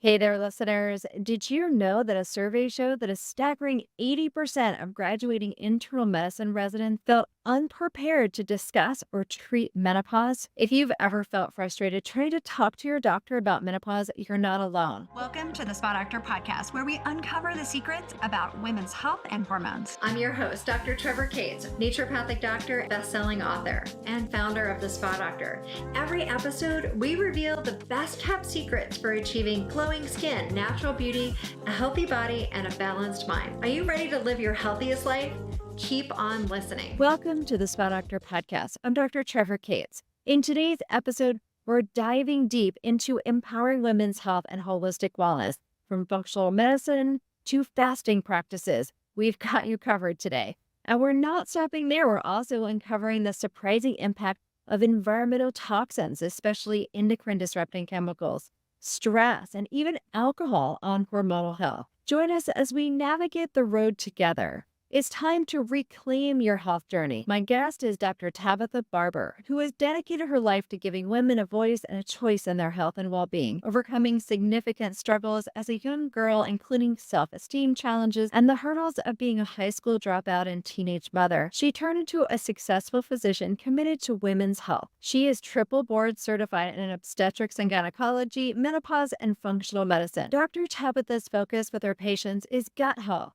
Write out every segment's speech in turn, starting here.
Hey there, listeners. Did you know that a survey showed that a staggering 80% of graduating internal medicine residents felt unprepared to discuss or treat menopause? If you've ever felt frustrated trying to talk to your doctor about menopause, you're not alone. Welcome to the Spa Doctor Podcast, where we uncover the secrets about women's health and hormones. I'm your host, Dr. Trevor Cates, naturopathic doctor, best-selling author, and founder of the Spa Doctor. Every episode, we reveal the best-kept secrets for achieving glowing skin, natural beauty, a healthy body, and a balanced mind. Are you ready to live your healthiest life? Keep on listening. Welcome to the Spa Doctor Podcast. I'm Dr. Trevor Cates. In today's episode, we're diving deep into empowering women's health and holistic wellness, from functional medicine to fasting practices. We've got you covered today. And we're not stopping there. We're also uncovering the surprising impact of environmental toxins, especially endocrine disrupting chemicals, stress, and even alcohol on hormonal health. Join us as we navigate the road together. It's time to reclaim your health journey. My guest is Dr. Tabatha Barber, who has dedicated her life to giving women a voice and a choice in their health and well-being, overcoming significant struggles as a young girl, including self-esteem challenges and the hurdles of being a high school dropout and teenage mother. She turned into a successful physician committed to women's health. She is triple board certified in obstetrics and gynecology, menopause, and functional medicine. Dr. Tabatha's focus with her patients is gut health,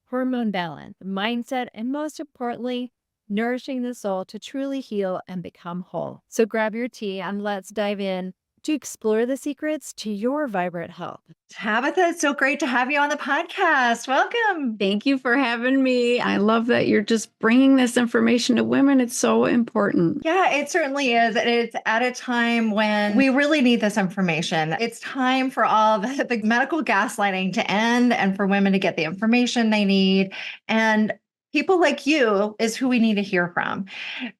hormone balance, mindset, and most importantly, nourishing the soul to truly heal and become whole. So grab your tea and let's dive in to explore the secrets to your vibrant health. Tabatha, it's so great to have you on the podcast. Welcome. Thank you for having me. I love that you're just bringing this information to women. It's so important. Yeah, it certainly is. And it's at a time when we really need this information. It's time for all the medical gaslighting to end and for women to get the information they need. And people like you is who we need to hear from,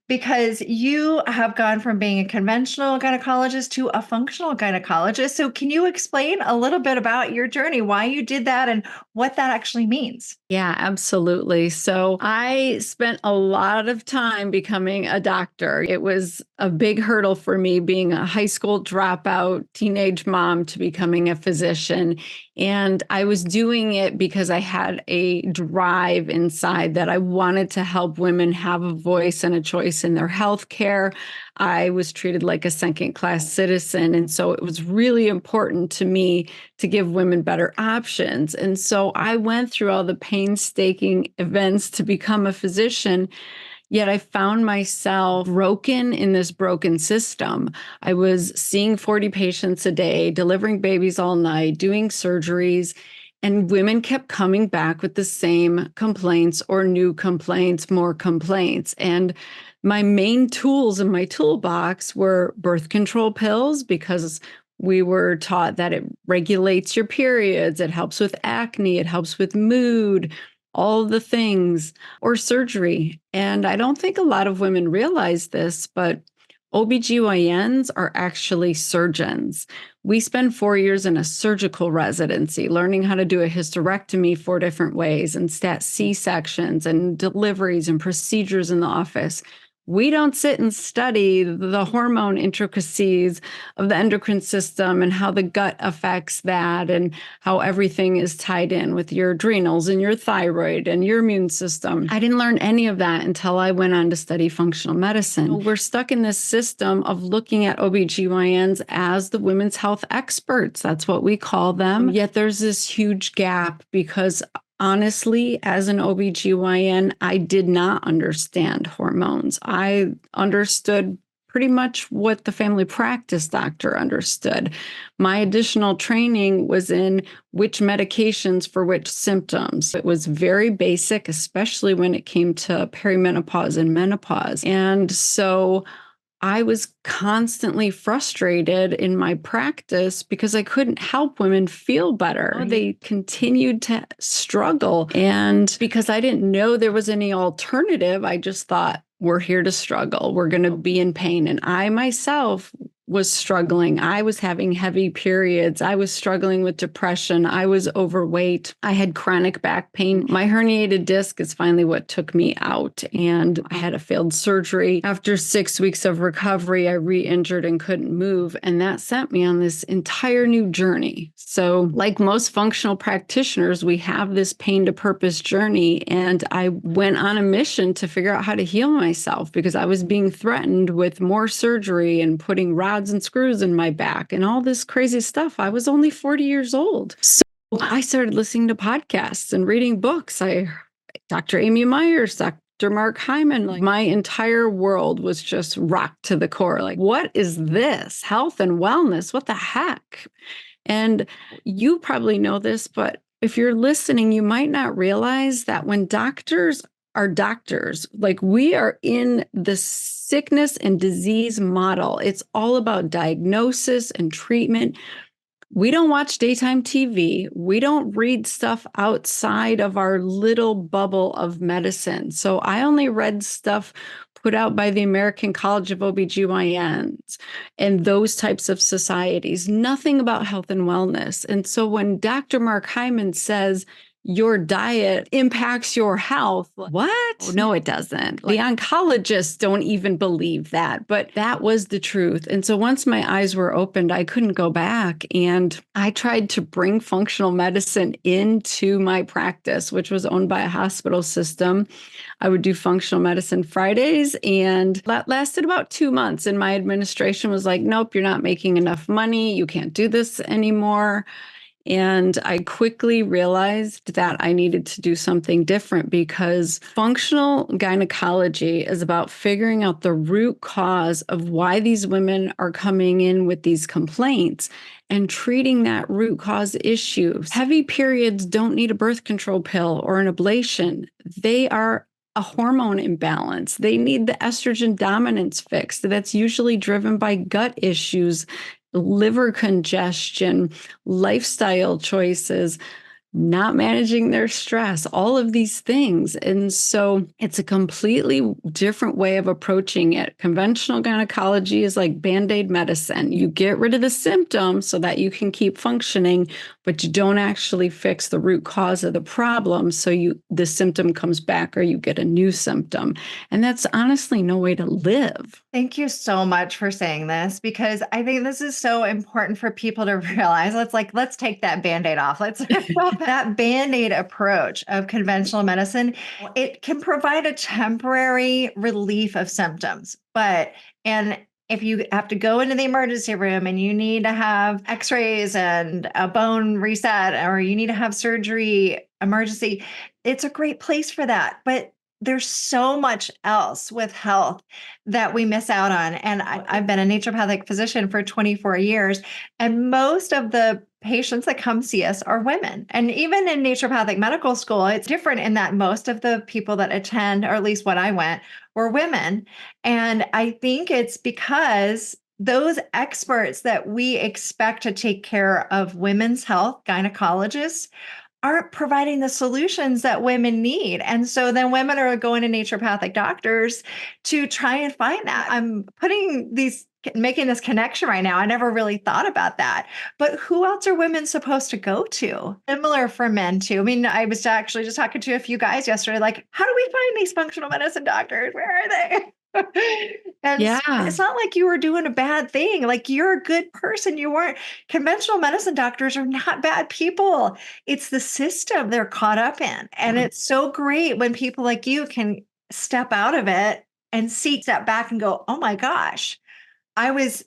because you have gone from being a conventional gynecologist to a functional gynecologist. So can you explain a little bit about your journey, why you did that and what that actually means? Yeah, absolutely. So I spent a lot of time becoming a doctor. It was a big hurdle for me being a high school dropout, teenage mom to becoming a physician. And I was doing it because I had a drive inside that I wanted to help women have a voice and a choice in their health care. I was treated like a second-class citizen. And so it was really important to me to give women better options. And so I went through all the painstaking events to become a physician. Yet I found myself broken in this broken system. I was seeing 40 patients a day, delivering babies all night, doing surgeries, and women kept coming back with the same complaints or new complaints, more complaints. And my main tools in my toolbox were birth control pills, because we were taught that it regulates your periods, it helps with acne, it helps with mood, all the things, or surgery. And I don't think a lot of women realize this, but OBGYNs are actually surgeons. We spend 4 years in a surgical residency, learning how to do a hysterectomy 4 different ways, and stat C-sections and deliveries and procedures in the office. We don't sit and study the hormone intricacies of the endocrine system and how the gut affects that and how everything is tied in with your adrenals and your thyroid and your immune system. I didn't learn any of that until I went on to study functional medicine. We're stuck in this system of looking at OBGYNs as the women's health experts. That's what we call them. Yet there's this huge gap, because honestly, as an OBGYN, I did not understand hormones. I understood pretty much what the family practice doctor understood. My additional training was in which medications for which symptoms. It was very basic, especially when it came to perimenopause and menopause. And so I was constantly frustrated in my practice because I couldn't help women feel better. They continued to struggle. And because I didn't know there was any alternative, I just thought, we're here to struggle. We're going to be in pain. And I myself was struggling. I was having heavy periods. I was struggling with depression. I was overweight. I had chronic back pain. My herniated disc is finally what took me out. And I had a failed surgery. After 6 weeks of recovery, I re-injured and couldn't move. And that sent me on this entire new journey. So like most functional practitioners, we have this pain to purpose journey. And I went on a mission to figure out how to heal myself because I was being threatened with more surgery and putting rods and screws in my back and all this crazy stuff. I was only 40 years old. So I started listening to podcasts and reading books. Dr. Amy Myers, Dr. Mark Hyman, like my entire world was just rocked to the core. Like, what is this? Health and wellness? What the heck? And you probably know this, but if you're listening, you might not realize that when doctors are doctors, like we are in the sickness and disease model. It's all about diagnosis and treatment. We don't watch daytime TV. We don't read stuff outside of our little bubble of medicine. So I only read stuff put out by the American College of OBGYNs and those types of societies, nothing about health and wellness. And so when Dr. Mark Hyman says, your diet impacts your health. What? No, it doesn't. The oncologists don't even believe that, but that was the truth. And so once my eyes were opened, I couldn't go back. And I tried to bring functional medicine into my practice, which was owned by a hospital system. I would do functional medicine Fridays, and that lasted about 2 months. And my administration was like, nope, you're not making enough money. You can't do this anymore. And I quickly realized that I needed to do something different because functional gynecology is about figuring out the root cause of why these women are coming in with these complaints and treating that root cause issue. Heavy periods don't need a birth control pill or an ablation. They are a hormone imbalance. They need the estrogen dominance fixed. That's usually driven by gut issues, liver congestion, lifestyle choices, not managing their stress, all of these things. And so it's a completely different way of approaching it. Conventional gynecology is like Band-Aid medicine. You get rid of the symptoms so that you can keep functioning, but you don't actually fix the root cause of the problem. So the symptom comes back or you get a new symptom. And that's honestly no way to live. Thank you so much for saying this, because I think this is so important for people to realize. Let's take that Band-Aid off. Let's that Band-Aid approach of conventional medicine. It can provide a temporary relief of symptoms, and if you have to go into the emergency room and you need to have x-rays and a bone reset, or you need to have surgery emergency, it's a great place for that. But there's so much else with health that we miss out on. And I've been a naturopathic physician for 24 years, and most of the patients that come see us are women. And even in naturopathic medical school, it's different in that most of the people that attend, or at least when I went, were women. And I think it's because those experts that we expect to take care of women's health, gynecologists, aren't providing the solutions that women need. And so then women are going to naturopathic doctors to try and find that. I'm making this connection right now. I never really thought about that. But who else are women supposed to go to? Similar for men too. I mean, I was actually just talking to a few guys yesterday, like, how do we find these functional medicine doctors? Where are they? And it's not like you were doing a bad thing. Like, you're a good person. You weren't. Conventional medicine doctors are not bad people. It's the system they're caught up in. And it's so great when people like you can step out of it and step back and go, oh my gosh, I was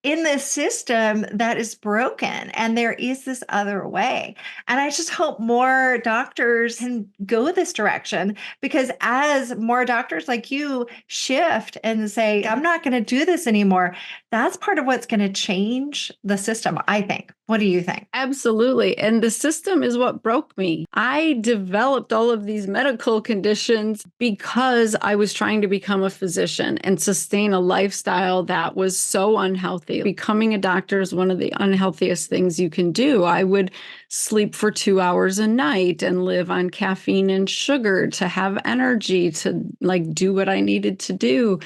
in this system that is broken, and there is this other way. And I just hope more doctors can go this direction, because as more doctors like you shift and say, I'm not going to do this anymore, that's part of what's going to change the system, I think. What do you think? Absolutely. And the system is what broke me. I developed all of these medical conditions because I was trying to become a physician and sustain a lifestyle that was so unhealthy. Becoming a doctor is one of the unhealthiest things you can do. I would sleep for 2 hours a night and live on caffeine and sugar to have energy to do what I needed to do.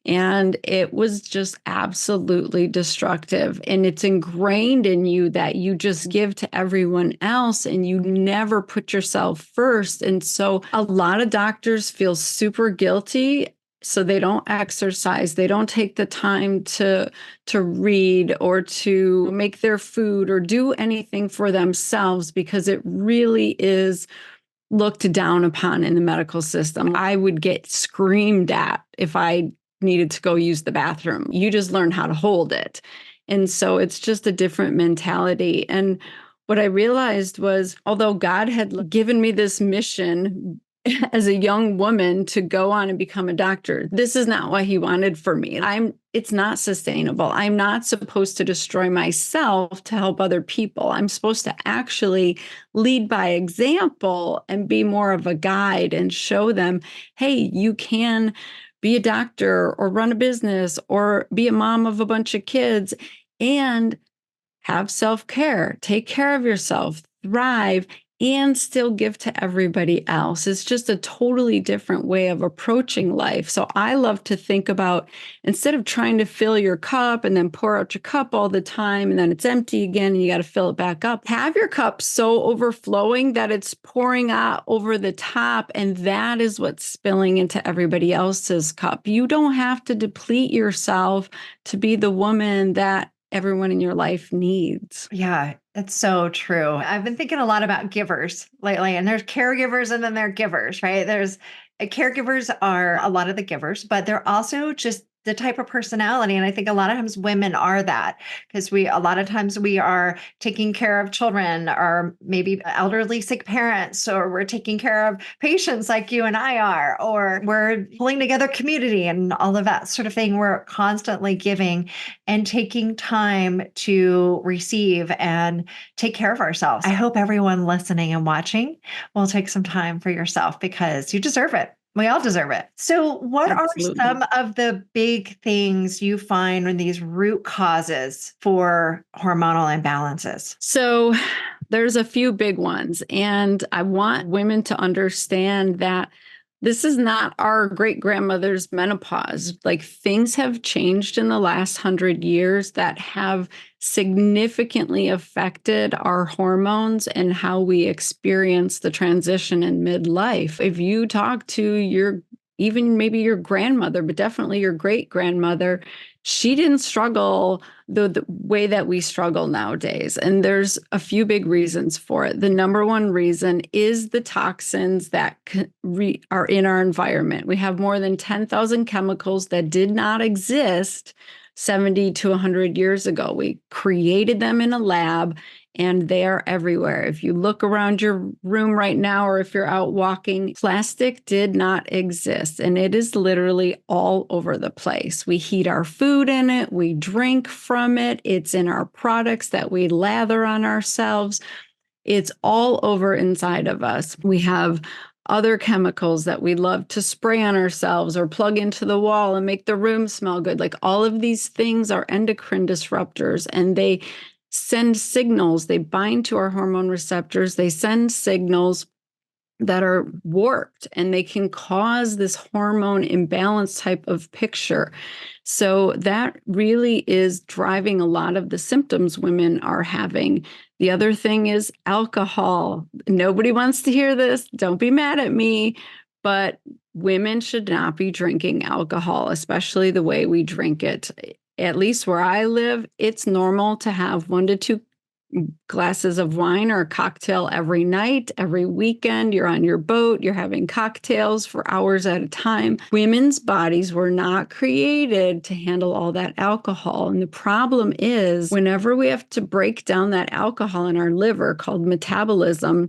And it was just absolutely destructive. And it's ingrained in you that you just give to everyone else and you never put yourself first. And so a lot of doctors feel super guilty. So they don't exercise, they don't take the time to read or to make their food or do anything for themselves, because it really is looked down upon in the medical system. I would get screamed at if I needed to go use the bathroom. You just learn how to hold it. And so it's just a different mentality. And what I realized was, although God had given me this mission as a young woman to go on and become a doctor, this is not what he wanted for me. It's not sustainable. I'm not supposed to destroy myself to help other people. I'm supposed to actually lead by example and be more of a guide and show them, hey, you can be a doctor or run a business or be a mom of a bunch of kids and have self-care, take care of yourself, thrive, and still give to everybody else. It's just a totally different way of approaching life. So I love to think about, instead of trying to fill your cup and then pour out your cup all the time and then it's empty again and you got to fill it back up, have your cup so overflowing that it's pouring out over the top, and that is what's spilling into everybody else's cup. You don't have to deplete yourself to be the woman that everyone in your life needs. Yeah, it's so true. I've been thinking a lot about givers lately, and there's caregivers and then there are givers, right? Caregivers are a lot of the givers, but they're also just the type of personality. And I think a lot of times women are that, because a lot of times we are taking care of children or maybe elderly sick parents, or we're taking care of patients like you and I are, or we're pulling together community and all of that sort of thing. We're constantly giving and taking time to receive and take care of ourselves. I hope everyone listening and watching will take some time for yourself, because you deserve it. We all deserve it. So what Absolutely. are some of the big things you find in these root causes for hormonal imbalances? So there's a few big ones. And I want women to understand that this is not our great grandmother's menopause. Like, things have changed in the last 100 years that have significantly affected our hormones and how we experience the transition in midlife. If you talk to even maybe your grandmother, but definitely your great grandmother, she didn't struggle the way that we struggle nowadays. And there's a few big reasons for it. The number one reason is the toxins that are in our environment. We have more than 10,000 chemicals that did not exist 70 to 100 years ago. We created them in a lab, and they are everywhere. If you look around your room right now, or if you're out walking, plastic did not exist, and it is literally all over the place. We heat our food in it, we drink from it, it's in our products that we lather on ourselves. It's all over inside of us. We have other chemicals that we love to spray on ourselves or plug into the wall and make the room smell good. Like, all of these things are endocrine disruptors, and they send signals. They bind to our hormone receptors. They send signals that are warped, and they can cause this hormone imbalance type of picture. So that really is driving a lot of the symptoms women are having. The other thing is alcohol. Nobody wants to hear this. Don't be mad at me, but women should not be drinking alcohol, especially the way we drink it. At least where I live, it's normal to have 1 to 2 glasses of wine or a cocktail every night, every weekend. You're on your boat, you're having cocktails for hours at a time. Women's bodies were not created to handle all that alcohol. And the problem is, whenever we have to break down that alcohol in our liver, called metabolism,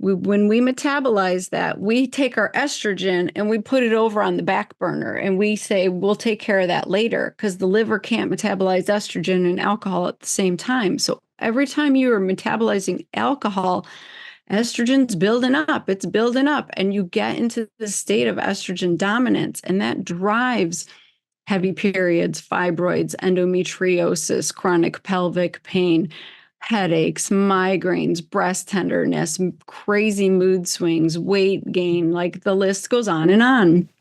when we metabolize that, we take our estrogen and we put it over on the back burner, and we say, we'll take care of that later, because the liver can't metabolize estrogen and alcohol at the same time. So every time you are metabolizing alcohol, estrogen's building up, it's building up, and you get into the state of estrogen dominance, and that drives heavy periods, fibroids, endometriosis, chronic pelvic pain, headaches, migraines, breast tenderness, crazy mood swings, weight gain, like the list goes on.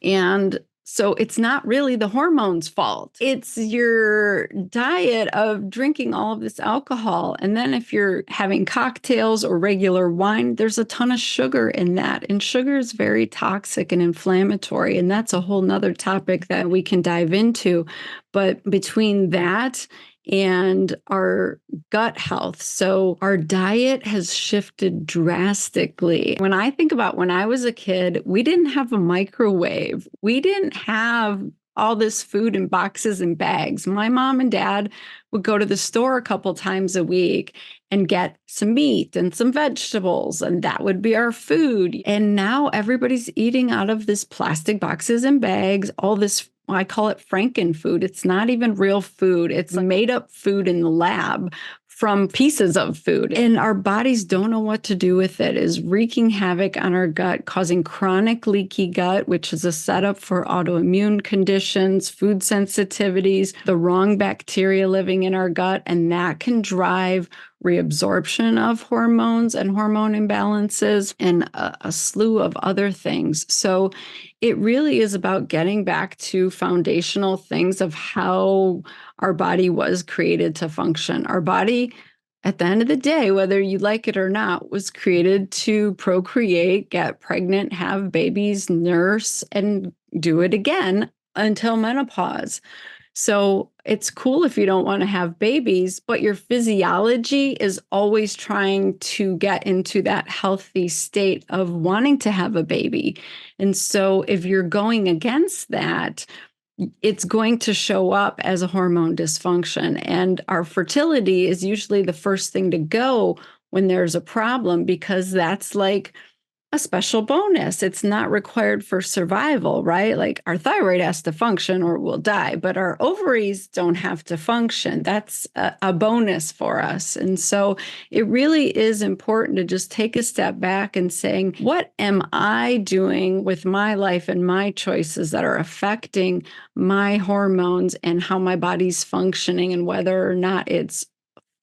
And So it's not really the hormones' fault. It's your diet of drinking all of this alcohol. And then if you're having cocktails or regular wine, there's a ton of sugar in that. And sugar is very toxic and inflammatory. And that's a whole nother topic that we can dive into. But between that and our gut health. So our diet has shifted drastically. When I think about when I was a kid, we didn't have a microwave. We didn't have all this food in boxes and bags. My mom and dad would go to the store a couple times a week and get some meat and some vegetables, and that would be our food. And now everybody's eating out of this plastic boxes and bags, all this, I call it Franken food. It's not even real food. It's made up food in the lab from pieces of food. And our bodies don't know what to do with it. Is wreaking havoc on our gut, causing chronic leaky gut, which is a setup for autoimmune conditions, food sensitivities, the wrong bacteria living in our gut. And that can drive reabsorption of hormones and hormone imbalances and a slew of other things. So it really is about getting back to foundational things of how our body was created to function. Our body, at the end of the day, whether you like it or not, was created to procreate, get pregnant, have babies, nurse, and do it again until menopause. So it's cool if you don't want to have babies, but your physiology is always trying to get into that healthy state of wanting to have a baby. And so if you're going against that, it's going to show up as a hormone dysfunction. And our fertility is usually the first thing to go when there's a problem, because that's like a special bonus. It's not required for survival, right? Like our thyroid has to function or we'll die, but our ovaries don't have to function. That's a bonus for us. And so it really is important to just take a step back and saying, what am I doing with my life and my choices that are affecting my hormones and how my body's functioning and whether or not it's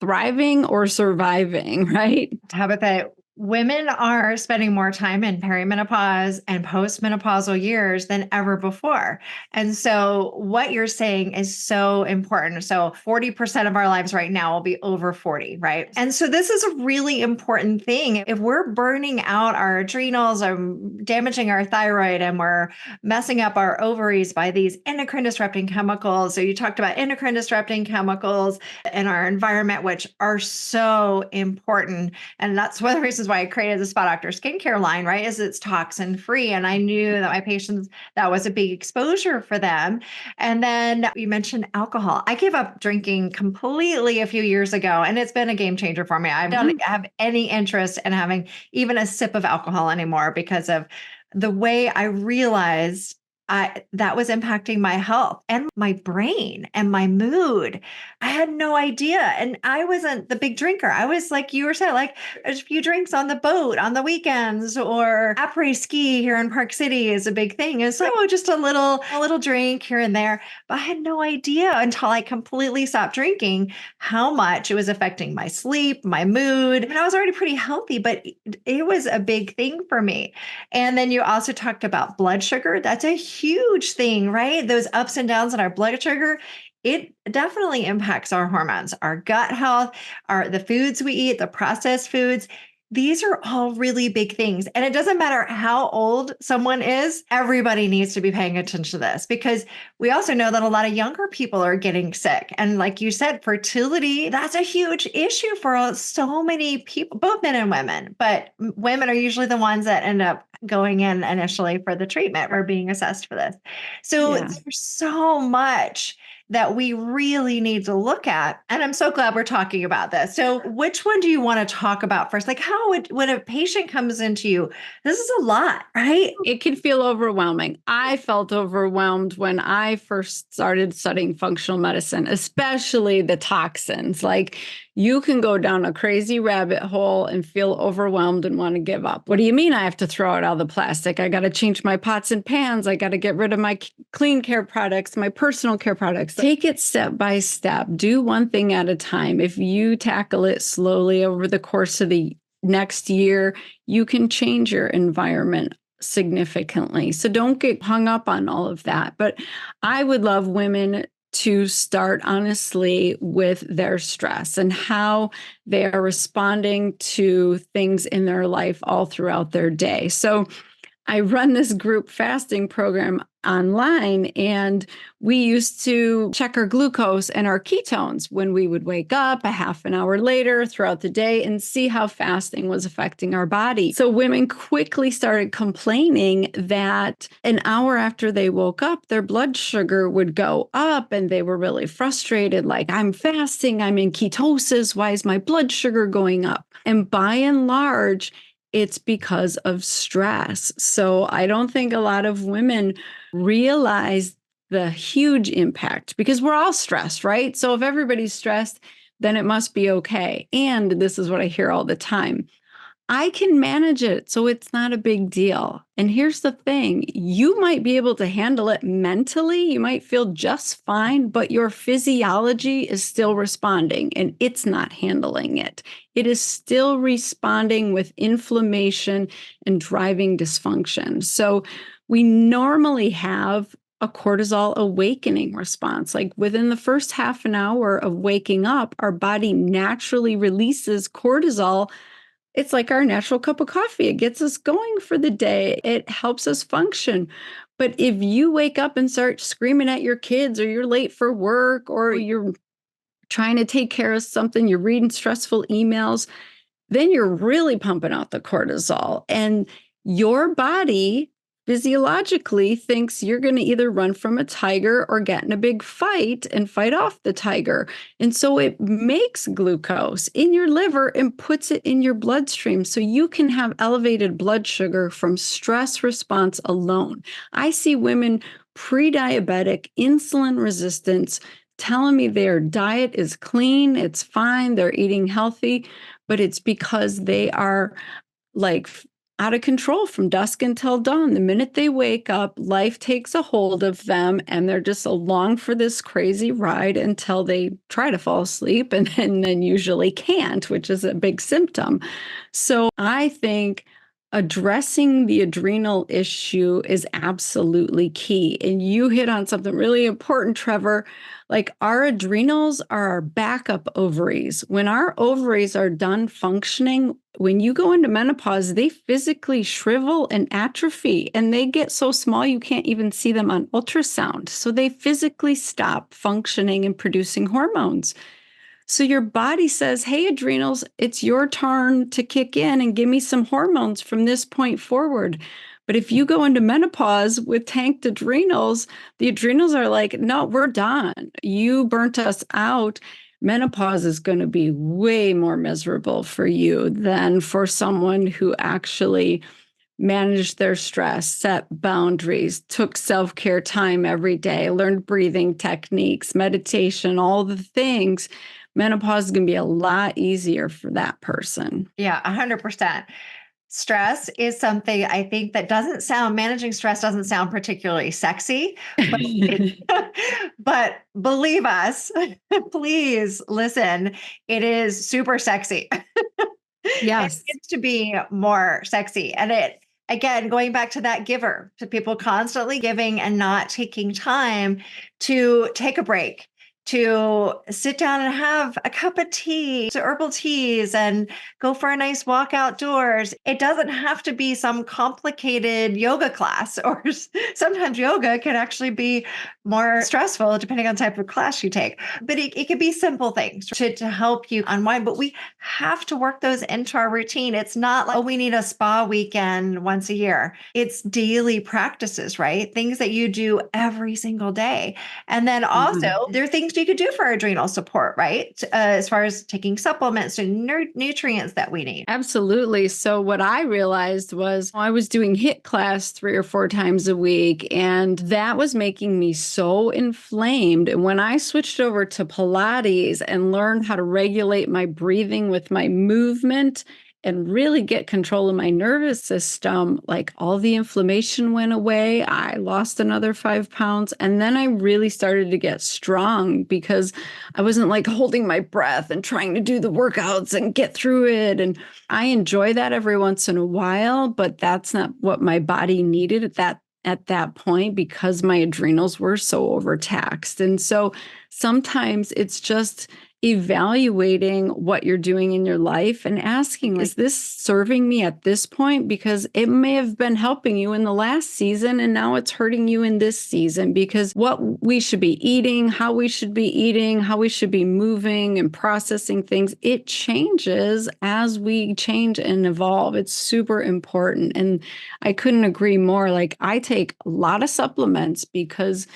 thriving or surviving, right? Tabatha, women are spending more time in perimenopause and postmenopausal years than ever before. And so what you're saying is so important. So 40% of our lives right now will be over 40, right? And so this is a really important thing. If we're burning out our adrenals or damaging our thyroid and we're messing up our ovaries by these endocrine disrupting chemicals. So you talked about endocrine disrupting chemicals in our environment, which are so important. And that's one of the reasons why I created the Spa Doctor skincare line, right? Is it's toxin free. And I knew that my patients, that was a big exposure for them. And then you mentioned alcohol. I gave up drinking completely a few years ago, and it's been a game changer for me. I don't have any interest in having even a sip of alcohol anymore because of the way I realized that was impacting my health and my brain and my mood. I had no idea. And I wasn't the big drinker. I was like you were saying, like a few drinks on the boat on the weekends, or après ski here in Park City is a big thing. It's like, oh, just a little drink here and there. But I had no idea until I completely stopped drinking how much it was affecting my sleep, my mood. And I was already pretty healthy, but it was a big thing for me. And then you also talked about blood sugar. That's a huge thing, right? Those ups and downs in our blood sugar, it definitely impacts our hormones, our gut health, the foods we eat, the processed foods. These are all really big things. And it doesn't matter how old someone is, everybody needs to be paying attention to this, because we also know that a lot of younger people are getting sick. And like you said, fertility, that's a huge issue for so many people, both men and women. But women are usually the ones that end up going in initially for the treatment or being assessed for this. So there's so much that we really need to look at. And I'm so glad we're talking about this. So which one do you want to talk about first? Like when a patient comes into you, this is a lot, right? It can feel overwhelming. I felt overwhelmed when I first started studying functional medicine, especially the toxins. Like you can go down a crazy rabbit hole and feel overwhelmed and want to give up. What do you mean I have to throw out all the plastic? I got to change my pots and pans. I got to get rid of my clean care products, my personal care products. Take it step by step. Do one thing at a time. If you tackle it slowly over the course of the next year, you can change your environment significantly. So don't get hung up on all of that. But I would love women to start honestly with their stress and how they are responding to things in their life all throughout their day. So I run this group fasting program online, and we used to check our glucose and our ketones when we would wake up a half an hour later throughout the day and see how fasting was affecting our body. So women quickly started complaining that an hour after they woke up, their blood sugar would go up, and they were really frustrated, like, I'm fasting, I'm in ketosis, why is my blood sugar going up? And by and large, it's because of stress. So I don't think a lot of women realize the huge impact, because we're all stressed, right? So if everybody's stressed, then it must be okay. And this is what I hear all the time: I can manage it, so it's not a big deal. And here's the thing: you might be able to handle it mentally, you might feel just fine, but your physiology is still responding and it's not handling it. It is still responding with inflammation and driving dysfunction. So we normally have a cortisol awakening response. Like within the first half an hour of waking up, our body naturally releases cortisol. It's like our natural cup of coffee. It gets us going for the day. It helps us function. But if you wake up and start screaming at your kids, or you're late for work, or you're trying to take care of something, you're reading stressful emails, then you're really pumping out the cortisol. And your body physiologically thinks you're going to either run from a tiger or get in a big fight and fight off the tiger. And so it makes glucose in your liver and puts it in your bloodstream, so you can have elevated blood sugar from stress response alone. I see women pre-diabetic, insulin resistance, telling me their diet is clean, it's fine, they're eating healthy, but it's because they are like out of control from dusk until dawn. The minute they wake up, life takes a hold of them, and they're just along for this crazy ride until they try to fall asleep and then usually can't, which is a big symptom. So I think addressing the adrenal issue is absolutely key. And you hit on something really important, Trevor. Like, our adrenals are our backup ovaries. When our ovaries are done functioning, when you go into menopause, they physically shrivel and atrophy, and they get so small you can't even see them on ultrasound. So they physically stop functioning and producing hormones. So your body says, hey, adrenals, it's your turn to kick in and give me some hormones from this point forward. But if you go into menopause with tanked adrenals, the adrenals are like, no, we're done. You burnt us out. Menopause is going to be way more miserable for you than for someone who actually managed their stress, set boundaries, took self-care time every day, learned breathing techniques, meditation, all the things. Menopause is going to be a lot easier for that person. Yeah, 100%. Stress is something I think that managing stress doesn't sound particularly sexy, but believe us, please listen, it is super sexy. Yes. It gets to be more sexy. And it, again, going back to that giver, to people constantly giving and not taking time to take a break, to sit down and have a cup of tea, to herbal teas, and go for a nice walk outdoors. It doesn't have to be some complicated yoga class, or sometimes yoga can actually be more stressful depending on the type of class you take. But it could be simple things to help you unwind. But we have to work those into our routine. It's not like, oh, we need a spa weekend once a year. It's daily practices, right? Things that you do every single day. And then also there are things you could do for adrenal support, right? As far as taking supplements and nutrients that we need. Absolutely. So what I realized was I was doing HIIT class 3 or 4 times a week, and that was making me so inflamed. And when I switched over to Pilates and learned how to regulate my breathing with my movement and really get control of my nervous system, like all the inflammation went away. I lost another 5 pounds. And then I really started to get strong because I wasn't like holding my breath and trying to do the workouts and get through it. And I enjoy that every once in a while, but that's not what my body needed at that point because my adrenals were so overtaxed. And so sometimes it's just evaluating what you're doing in your life and asking, is this serving me at this point? Because it may have been helping you in the last season and now it's hurting you in this season, because what we should be eating, how we should be moving and processing things, it changes as we change and evolve. It's super important. And I couldn't agree more. Like, I take a lot of supplements because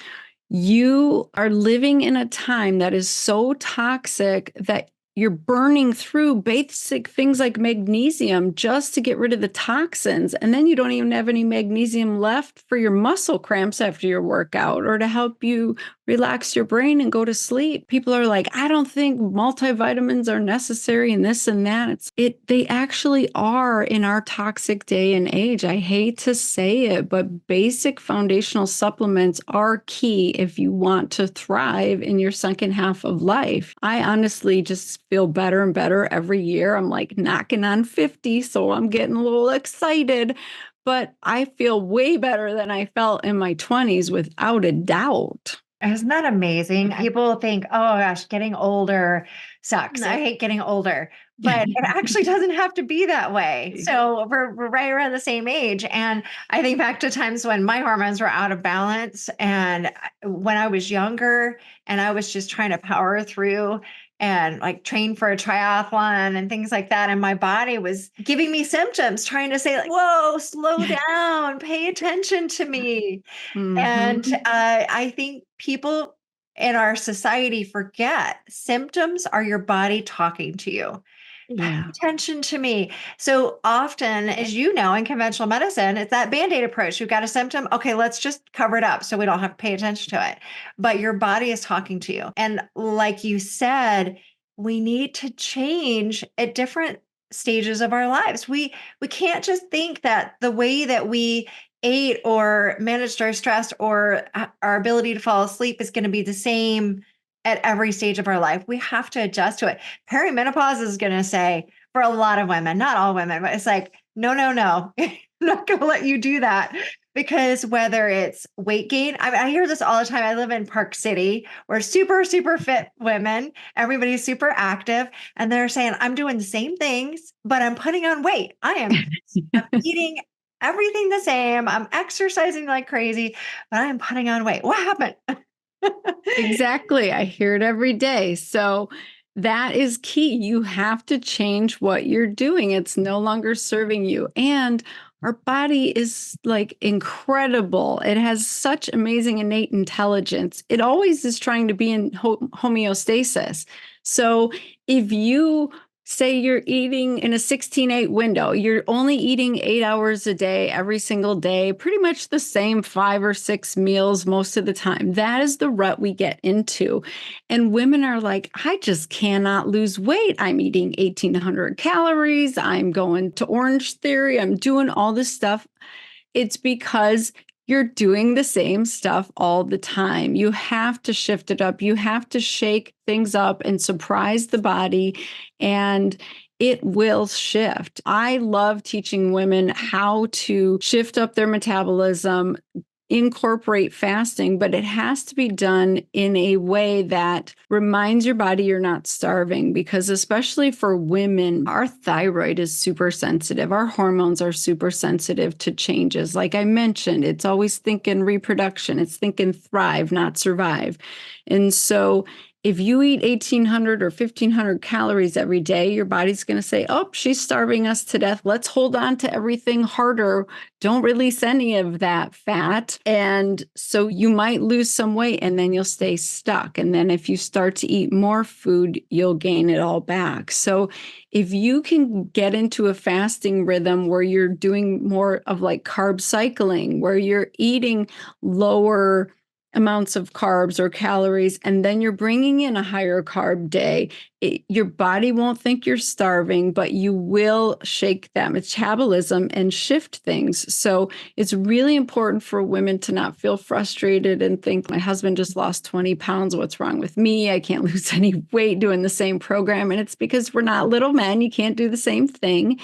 you are living in a time that is so toxic that you're burning through basic things like magnesium just to get rid of the toxins. And then you don't even have any magnesium left for your muscle cramps after your workout or to help you relax your brain and go to sleep. People are like, I don't think multivitamins are necessary and this and that. They actually are in our toxic day and age. I hate to say it, but basic foundational supplements are key if you want to thrive in your second half of life. I honestly just feel better and better every year. I'm like knocking on 50, so I'm getting a little excited, but I feel way better than I felt in my 20s without a doubt. Isn't that amazing? People think, oh gosh, getting older sucks. I hate getting older, but it actually doesn't have to be that way. So we're right around the same age. And I think back to times when my hormones were out of balance and when I was younger and I was just trying to power through and like train for a triathlon and things like that. And my body was giving me symptoms, trying to say like, whoa, slow down, pay attention to me. And I think people in our society forget symptoms are your body talking to you. Pay attention to me. So often, as you know, in conventional medicine, it's that Band-Aid approach. You've got a symptom. Okay, let's just cover it up so we don't have to pay attention to it. But your body is talking to you. And like you said, we need to change at different stages of our lives. We can't just think that the way that we ate or managed our stress or our ability to fall asleep is going to be the same at every stage of our life. We have to adjust to it. Perimenopause is going to say for a lot of women, not all women, but it's like, no, I'm not going to let you do that. Because whether it's weight gain, I hear this all the time. I live in Park City. We're super, super fit women. Everybody's super active. And they're saying, I'm doing the same things, but I'm putting on weight. I'm eating everything the same. I'm exercising like crazy, but I'm putting on weight. What happened? Exactly. I hear it every day. So that is key. You have to change what you're doing. It's no longer serving you. And our body is like incredible. It has such amazing innate intelligence. It always is trying to be in homeostasis. So if you say you're eating in a 16-8 window, you're only eating 8 hours a day, every single day, pretty much the same 5 or 6 meals most of the time. That is the rut we get into. And women are like, I just cannot lose weight. I'm eating 1,800 calories. I'm going to Orange Theory. I'm doing all this stuff. It's because you're doing the same stuff all the time. You have to shift it up. You have to shake things up and surprise the body, and it will shift. I love teaching women how to shift up their metabolism, incorporate fasting, but it has to be done in a way that reminds your body you're not starving, because especially for women, our thyroid is super sensitive. Our hormones are super sensitive to changes. Like I mentioned, it's always thinking reproduction. It's thinking thrive, not survive. And so if you eat 1,800 or 1,500 calories every day, your body's going to say, oh, she's starving us to death. Let's hold on to everything harder. Don't release any of that fat. And so you might lose some weight and then you'll stay stuck. And then if you start to eat more food, you'll gain it all back. So if you can get into a fasting rhythm where you're doing more of like carb cycling, where you're eating lower amounts of carbs or calories, and then you're bringing in a higher carb day, your body won't think you're starving, but you will shake that metabolism and shift things. So it's really important for women to not feel frustrated and think, my husband just lost 20 pounds. What's wrong with me? I can't lose any weight doing the same program. And it's because we're not little men. You can't do the same thing.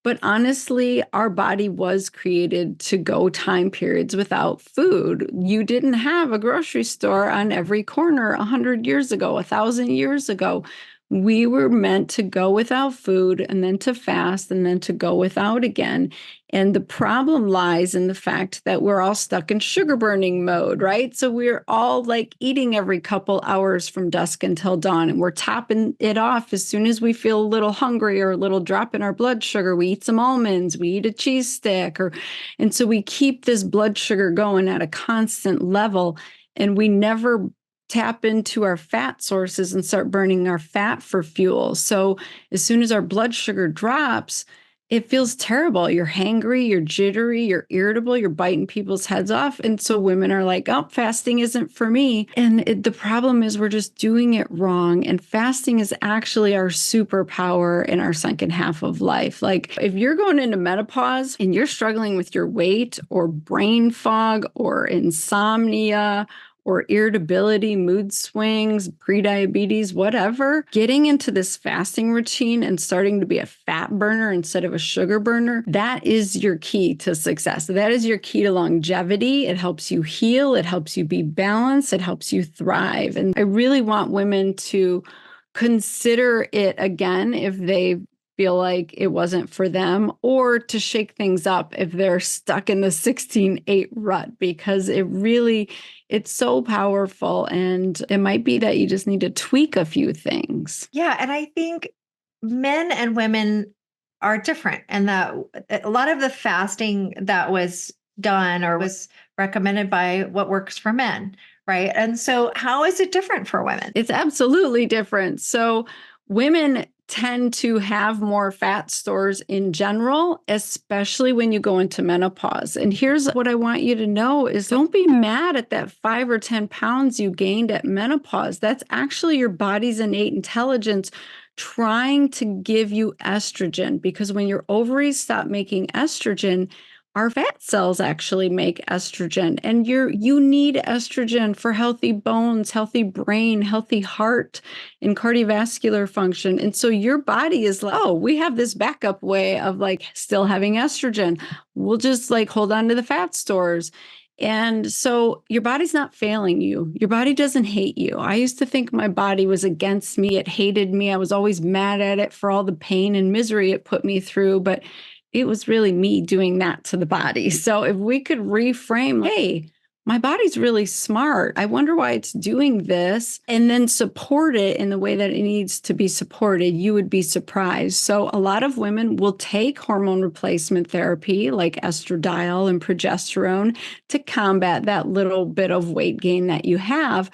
But honestly, our body was created to go time periods without food. You didn't have a grocery store on every corner 100 years ago, 1,000 years ago. We were meant to go without food and then to fast and then to go without again. And the problem lies in the fact that we're all stuck in sugar burning mode, right? So we're all like eating every couple hours from dusk until dawn, and we're topping it off as soon as we feel a little hungry or a little drop in our blood sugar. We eat some almonds, we eat a cheese stick, and so we keep this blood sugar going at a constant level, and we never tap into our fat sources and start burning our fat for fuel. So as soon as our blood sugar drops, it feels terrible. You're hangry, you're jittery, you're irritable, you're biting people's heads off. And so women are like, oh, fasting isn't for me. And the problem is we're just doing it wrong. And fasting is actually our superpower in our second half of life. Like if you're going into menopause and you're struggling with your weight or brain fog or insomnia or irritability, mood swings, prediabetes, whatever, getting into this fasting routine and starting to be a fat burner instead of a sugar burner, that is your key to success. That is your key to longevity. It helps you heal. It helps you be balanced. It helps you thrive. And I really want women to consider it again if they feel like it wasn't for them, or to shake things up if they're stuck in the 16-8 rut, because it's so powerful. And it might be that you just need to tweak a few things. Yeah. And I think men and women are different, and that a lot of the fasting that was done or was recommended by what works for men, right? And so how is it different for women? It's absolutely different. So women tend to have more fat stores in general, especially when you go into menopause. And here's what I want you to know is don't be mad at that 5 or 10 pounds you gained at menopause. That's actually your body's innate intelligence trying to give you estrogen, because when your ovaries stop making estrogen, our fat cells actually make estrogen, and you need estrogen for healthy bones, healthy brain, healthy heart, and cardiovascular function. And so your body is like, oh, we have this backup way of like still having estrogen. We'll just like hold on to the fat stores. And so your body's not failing you. Your body doesn't hate you. I used to think my body was against me. It hated me. I was always mad at it for all the pain and misery it put me through. But it was really me doing that to the body. So if we could reframe, hey, my body's really smart. I wonder why it's doing this, and then support it in the way that it needs to be supported, you would be surprised. So a lot of women will take hormone replacement therapy like estradiol and progesterone to combat that little bit of weight gain that you have.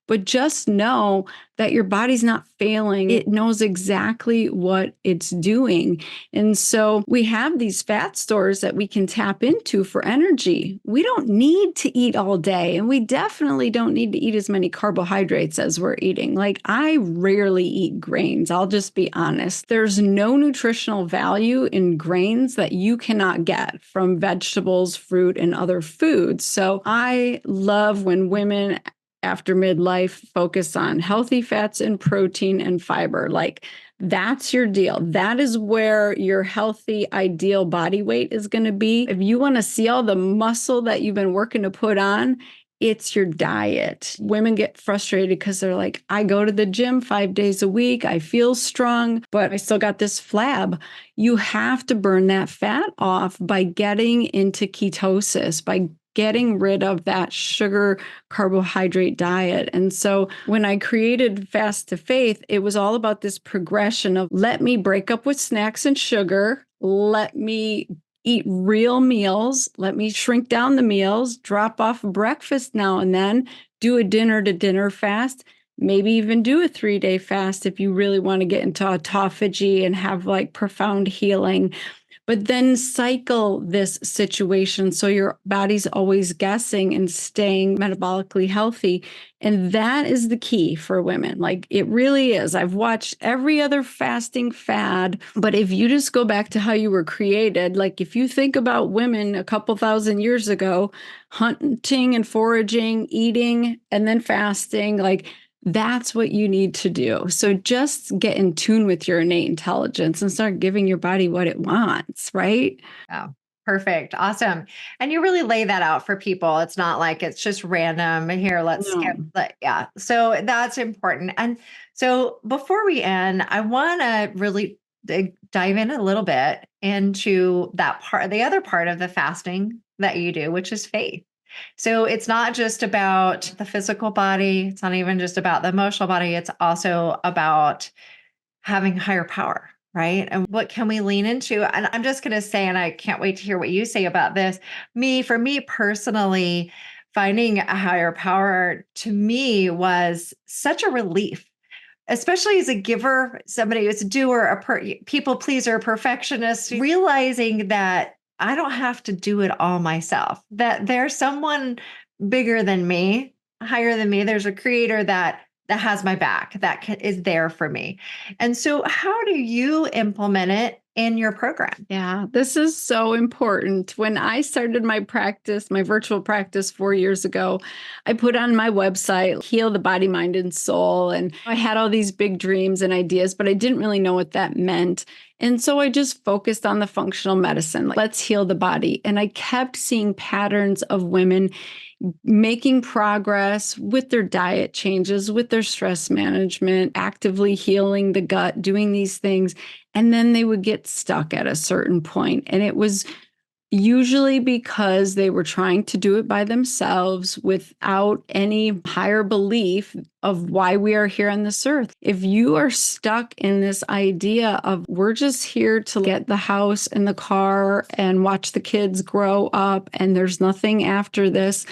But just know that your body's not failing. It knows exactly what it's doing. And so we have these fat stores that we can tap into for energy. We don't need to eat all day, and we definitely don't need to eat as many carbohydrates as we're eating. Like I rarely eat grains. I'll just be honest. There's no nutritional value in grains that you cannot get from vegetables, fruit, and other foods. So I love when women after midlife focus on healthy fats and protein and fiber. Like that's your deal. That is where your healthy, ideal body weight is going to be. If you want to see all the muscle that you've been working to put on, it's your diet. Women get frustrated because they're like, I go to the gym 5 days a week. I feel strong, but I still got this flab. You have to burn that fat off by getting into ketosis, by getting rid of that sugar carbohydrate diet. And so when I created Fast to Faith, it was all about this progression of let me break up with snacks and sugar. Let me eat real meals. Let me shrink down the meals, drop off breakfast now and then, do a dinner to dinner fast, maybe even do a 3-day fast if you really want to get into autophagy and have like profound healing. but then cycle this situation so your body's always guessing and staying metabolically healthy. And that is the key for women. Like it really is. I've watched every other fasting fad, but if you just go back to how you were created, like if you think about women a couple thousand years ago, hunting and foraging, eating, and then fasting, like that's what you need to do. So just get in tune with your innate intelligence and start giving your body what it wants, right? Oh, perfect. Awesome. And you really lay that out for people. It's not like it's just random. Here, let's skip. No. Yeah. So that's important. And so before we end, I want to really dive in a little bit into that part, the other part of the fasting that you do, which is faith. So it's not just about the physical body. It's not even just about the emotional body. It's also about having higher power, right? And what can we lean into? And I'm just going to say, and I can't wait to hear what you say about this. For me personally, finding a higher power to me was such a relief, especially as a giver, somebody who's a doer, people pleaser, perfectionist, realizing that I don't have to do it all myself, that there's someone bigger than me, higher than me. There's a creator that has my back, is there for me. And so how do you implement it in your program? Yeah, this is so important. When I started my practice, my virtual practice 4 years ago, I put on my website, Heal the Body, Mind, and Soul. And I had all these big dreams and ideas, but I didn't really know what that meant. And so I just focused on the functional medicine. Like, let's heal the body. And I kept seeing patterns of women making progress with their diet changes, with their stress management, actively healing the gut, doing these things. And then they would get stuck at a certain point. And it was usually because they were trying to do it by themselves without any higher belief of why we are here on this earth. If you are stuck in this idea of we're just here to get the house and the car and watch the kids grow up and there's nothing after this,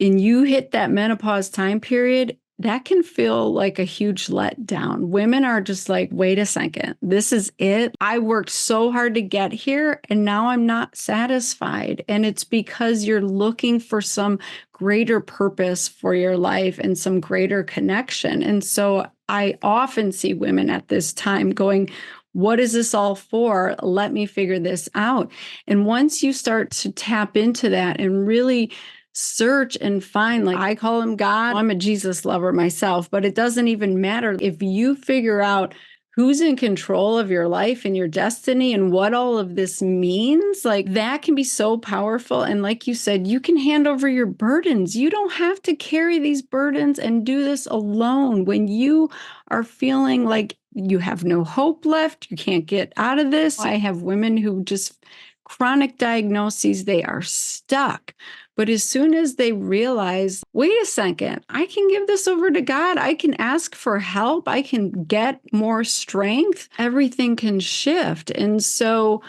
and you hit that menopause time period, that can feel like a huge letdown. Women are just like, wait a second, this is it. I worked so hard to get here and now I'm not satisfied. And it's because you're looking for some greater purpose for your life and some greater connection. And so I often see women at this time going, what is this all for? Let me figure this out. And once you start to tap into that and really search and find, like I call him God. I'm a Jesus lover myself, but it doesn't even matter. If you figure out who's in control of your life and your destiny and what all of this means, like that can be so powerful. And like you said, you can hand over your burdens. You don't have to carry these burdens and do this alone. When you are feeling like you have no hope left, you can't get out of this. I have women who just chronic diagnoses, they are stuck. But as soon as they realize, wait a second, I can give this over to God. I can ask for help. I can get more strength. Everything can shift. And so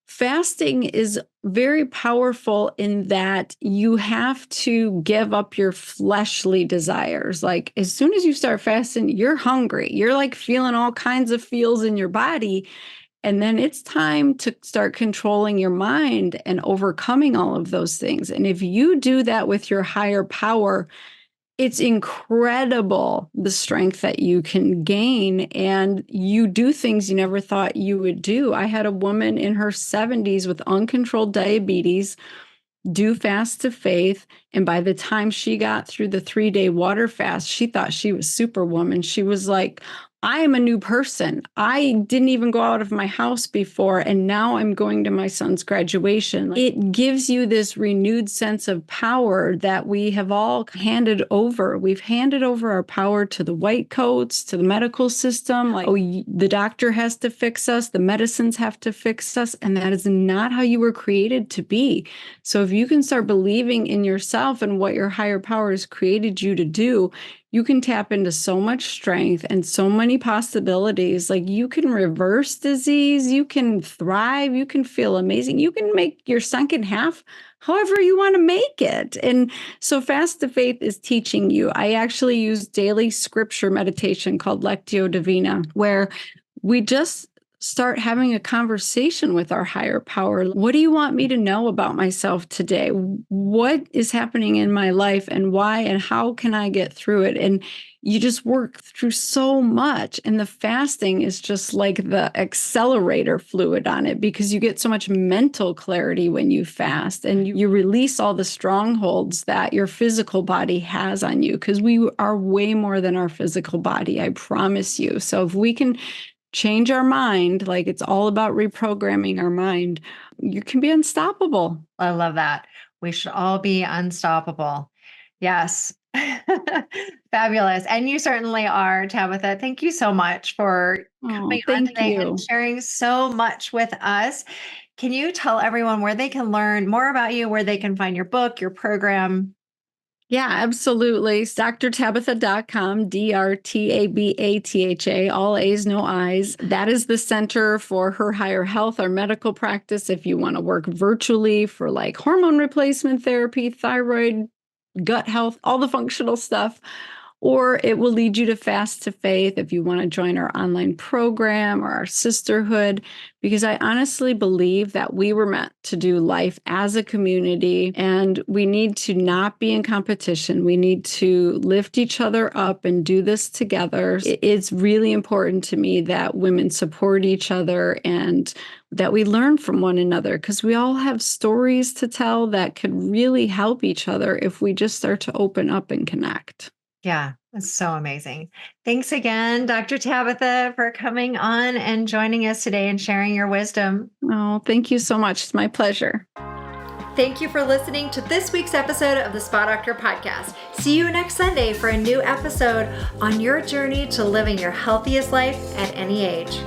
fasting is very powerful in that you have to give up your fleshly desires. Like as soon as you start fasting, you're hungry. You're like feeling all kinds of feels in your body. And then it's time to start controlling your mind and overcoming all of those things. And if you do that with your higher power, it's incredible the strength that you can gain. And you do things you never thought you would do. I had a woman in her 70s with uncontrolled diabetes do fast to faith. And by the time she got through the 3-day water fast, she thought she was Superwoman. She was like, I am a new person. I didn't even go out of my house before, and now I'm going to my son's graduation. It gives you this renewed sense of power that we have all handed over. We've handed over our power to the white coats, to the medical system. Like, the doctor has to fix us, the medicines have to fix us, and that is not how you were created to be. So if you can start believing in yourself and what your higher power has created you to do, you can tap into so much strength and so many possibilities. Like you can reverse disease, you can thrive, you can feel amazing, you can make your second half however you want to make it. And so Fast to Faith is teaching you. I actually use daily scripture meditation called Lectio Divina, where we just start having a conversation with our higher power. What do you want me to know about myself today? What is happening in my life and why and how can I get through it? And you just work through so much. And the fasting is just like the accelerator fluid on it, because you get so much mental clarity when you fast, and you release all the strongholds that your physical body has on you, because we are way more than our physical body, I promise you. So if we can change our mind, like it's all about reprogramming our mind, you can be unstoppable. I love that. We should all be unstoppable. Yes. Fabulous. And you certainly are, Tabatha. Thank you so much for coming on today and sharing so much with us. Can you tell everyone where they can learn more about you, where they can find your book, your program? Yeah, absolutely. It's drtabatha.com, DRTABATHA, all A's, no I's. That is the center for Her Higher Health, our medical practice. If you want to work virtually for like hormone replacement therapy, thyroid, gut health, all the functional stuff. Or it will lead you to Fast to Faith if you want to join our online program or our sisterhood, because I honestly believe that we were meant to do life as a community, and we need to not be in competition. We need to lift each other up and do this together. It's really important to me that women support each other and that we learn from one another, because we all have stories to tell that could really help each other if we just start to open up and connect. Yeah, that's so amazing. Thanks again, Dr. Tabatha, for coming on and joining us today and sharing your wisdom. Oh, thank you so much. It's my pleasure. Thank you for listening to this week's episode of the Spa Doctor Podcast. See you next Sunday for a new episode on your journey to living your healthiest life at any age.